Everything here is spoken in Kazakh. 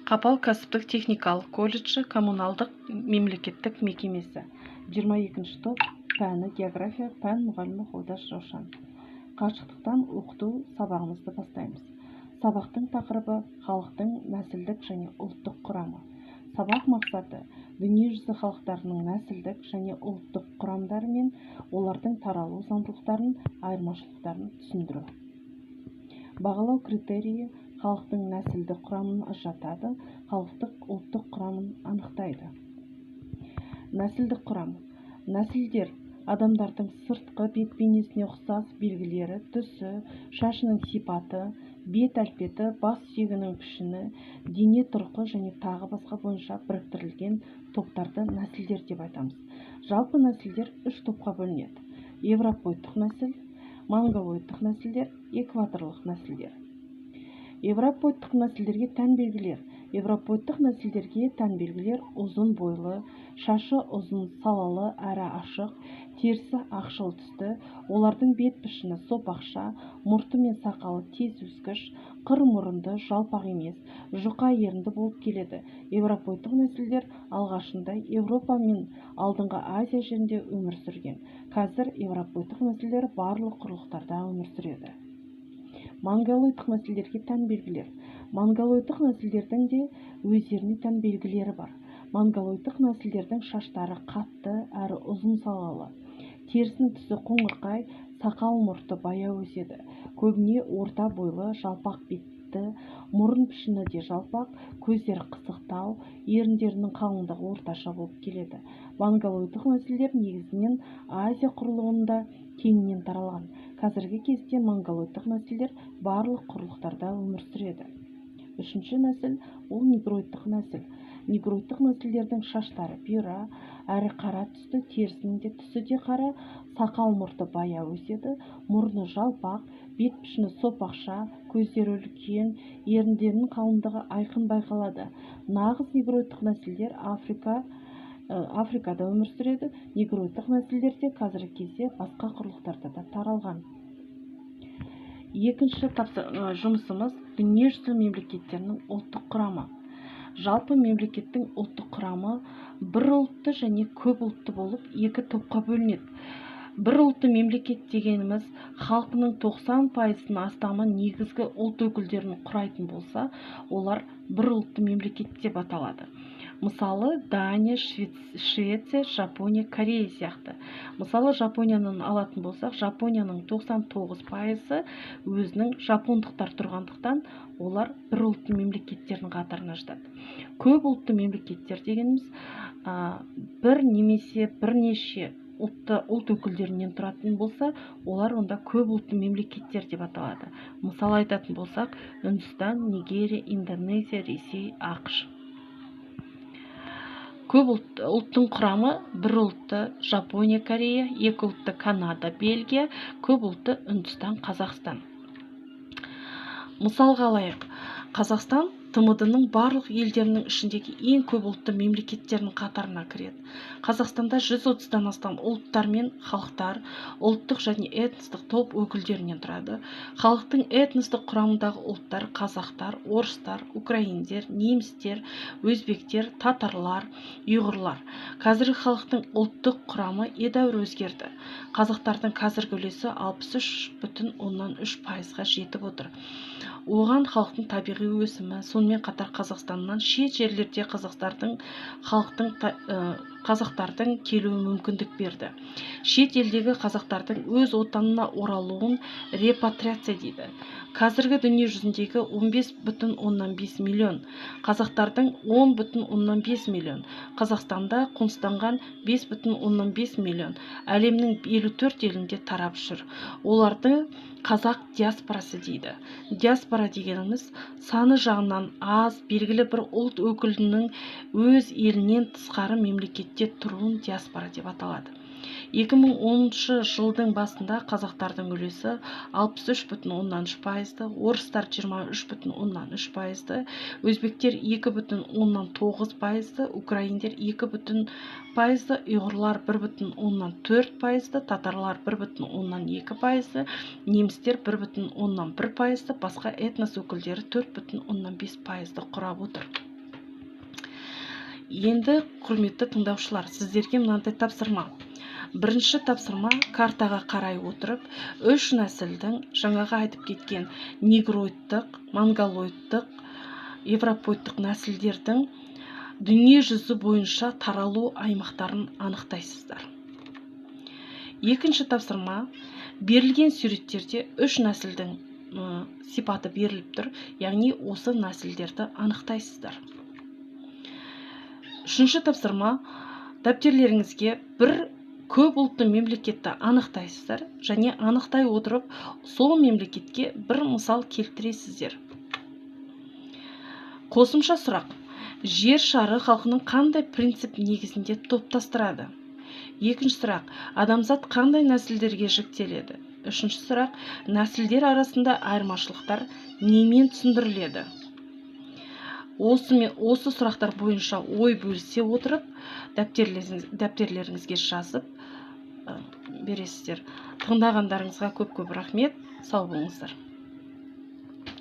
Қапал кәсіптік техникалық колледжі коммуналдық мемлекеттік мекемесі. 22 топ пәні география, пән мұғалімі Қолдаш Раушан. Қашықтықтан оқыту сабағымызды бастаймыз. Сабақтың тақырыбы халықтың нәсілдік және ұлттық құрамы. Сабақ мақсаты дүниежүзі халықтарының нәсілдік және ұлттық құрамдары мен олардың таралу заңдылықтарын, айырмашылықтарын түсіндіру. Бағалау критерийі халықтың нәсілдік құрамын ажыратады, халықтық ұлттық құрамын анықтайды. Нәсілдік құрам. Нәсілдер адамдардың сыртқы бет бейнесіне ұқсас белгілері, түсі, шашының сипаты, бет әлпеті, бас сүйегінің пішіні, дене тұрқы және тағы басқа бойынша біріктірілген топтарды нәсілдер деп айтамыз. Жалпы нәсілдер 3 топқа бөлінеді. Европоидтық нәсіл, монголоидтық нәсілдер, экваторлық нәсілдер. Европоидтық нәсілдерге тән белгілер. Европоидтық нәсілдерге тән белгілер ұзын бойлы, шашы ұзын, салалы әрі ашық, терісі ақшыл түсті, олардың бет пішіні сопақша, мұрты мен сақалы тез өскіш, қыр мұрынды, жалпақ емес, жұқа ерінді болып келеді. Европоидтық нәсілдер алғашында Европа мен алдыңғы Азия жерінде өмір сүрген. Қазір европоидтық нәсілдер барлық құрлықтарда өмір сүреді. Монголоидтық нәсілдерге тән белгілер. Монголоидтық нәсілдердің де өздеріне тән белгілері бар. Монголоидтық нәсілдердің шаштары қатты әрі ұзын салалы. Терісінің түсі қоңырқай, сақал мұрты баяу өседі. Көбіне орта бойлы, жалпақ бетті, мұрын пішіні де жалпақ, көздері қысықтау, еріндерінің қалыңдығы орташа болып келеді. Монголоидтық нәсілдер негізінен Азия құрлығында кеңінен таралған. Қазіргі кезде монголоидтық нәсілдер барлық құрлықтарда өмір сүреді. Үшінші нәсіл ол негроидтық нәсіл. Негроидтық нәсілдердің шаштары бұйра, әрі қара түсті, терісінің де түсі де қара, сақал мұрты баяу өседі, мұрны жалпақ, бет пішіні сопақша, көздері үлкен, еріндерінің қалыңдығы айқын байқалады. Нағыз негроидтық нәсілдер Африкада өмір сүреді. Негроидтық нәсілдер де қазіргі кезде басқа құрлықтарда да таралған. Екінші жұмысымыз дүниежүзі мемлекеттерінің ұлттық құрамы. Жалпы мемлекеттің ұлттық құрамы бір ұлтты және көп ұлтты болып екі топқа бөлінеді. Бір ұлтты мемлекет дегеніміз халқының 90%-ның астамы негізгі ұлт өкілдерін құрайтын болса, олар бір ұлтты мемлекет деп аталады. Мысалы, Дания, Швеция, Жапония, Корея сияқты. Мысалы, Жапонияны алатын болсақ, Жапонияның 99% өзінің жапондықтар тұрғандықтан, олар бір ұлтты мемлекеттердің қатарына жатады. Көп ұлтты мемлекеттер дегеніміз бір немесе бірнеше ұлт өкілдерінен тұратын болса, олар онда көп ұлтты мемлекеттер деп аталады. Мысалы айтатын болсақ, Үндістан, Нигерия, Индонезия, Ресей, ақш. Көп ұлттың құрамы бір ұлтты Жапония, Корея, екі ұлтты Канада, Бельгия, көп ұлтты Үндістан, Қазақстан. Мысалға алайық, Қазақстан ТМД-ның барлық елдерінің ішіндегі ең көп ұлтты мемлекеттерінің қатарына кіреді. Қазақстанда 130-дан астам ұлттар мен халықтар, ұлттық және этностық топ өкілдерінен тұрады. Халықтың этностық құрамындағы ұлттар қазақтар, орыстар, украиндер, немістер, өзбектер, татарлар, ұйғырлар. Қазіргі халықтың ұлттық құрамы едәуір өзгерді. Қазақтардың қазіргі үлесі 63,3%-ға жетіп отыр. Оған халықтың табиғи өсімі, сонымен қатар Қазақстаннан шет жерлерде қазақтардың келуі мүмкіндік берді. Шет елдегі қазақтардың өз отанына оралуын репатриация дейді. Қазіргі дүние жүзіндегі 15,5 миллион, қазақтардың 10,5 миллион, Қазақстанда қоныстанған 5,5 миллион, әлемнің 54 елінде тарап жүр. Оларды қазақ диаспорасы дейді. Диаспора дегеніміз саны жағынан аз, белгілі бір ұлт өкілінің өз елінен тысқары мемлекетте тұруын диаспора деп аталады. 2010 жылдың басында қазақтардың үлесі 63,3%, орыстар 23,3%, өзбектер 2,9%, украиндер 2%, ұйғырлар 1,4%, татарлар 1,2%, немістер 1,1%, басқа этнос өкілдері 4,5%-ды құрап отыр. Енді құрметті тыңдаушылар, сіздерге мынандай тапсырма. Бірінші тапсырма, картаға қарай отырып, 3 нәсілдің жаңағы айтып кеткен негроидтық, монголоидтық, европоидтық нәсілдердің дүние жүзі бойынша таралу аймақтарын анықтайсыздар. Екінші тапсырма, берілген суреттерде 3 нәсілдің сипаты беріліп тұр, яғни осы нәсілдерді анықтайсыздар. Үшінші тапсырма, дәптерлеріңізге бір көп ұлтты мемлекетті анықтайсыздар, және анықтай отырып, сол мемлекетке бір мысал келтіресіздер. Қосымша сұрақ: жер шары халқының қандай принцип негізінде топтастырады? Екінші сұрақ: адамзат қандай нәсілдерге жіктеледі? Үшінші сұрақ: нәсілдер арасында айырмашылықтар немен түсіндіріледі? Осы сұрақтар бойынша ой бөлісе отырып, дәптерлеріңізге жазып бересіздер. Тыңдағандарыңызға көп-көп рахмет. Сау болыңыздар.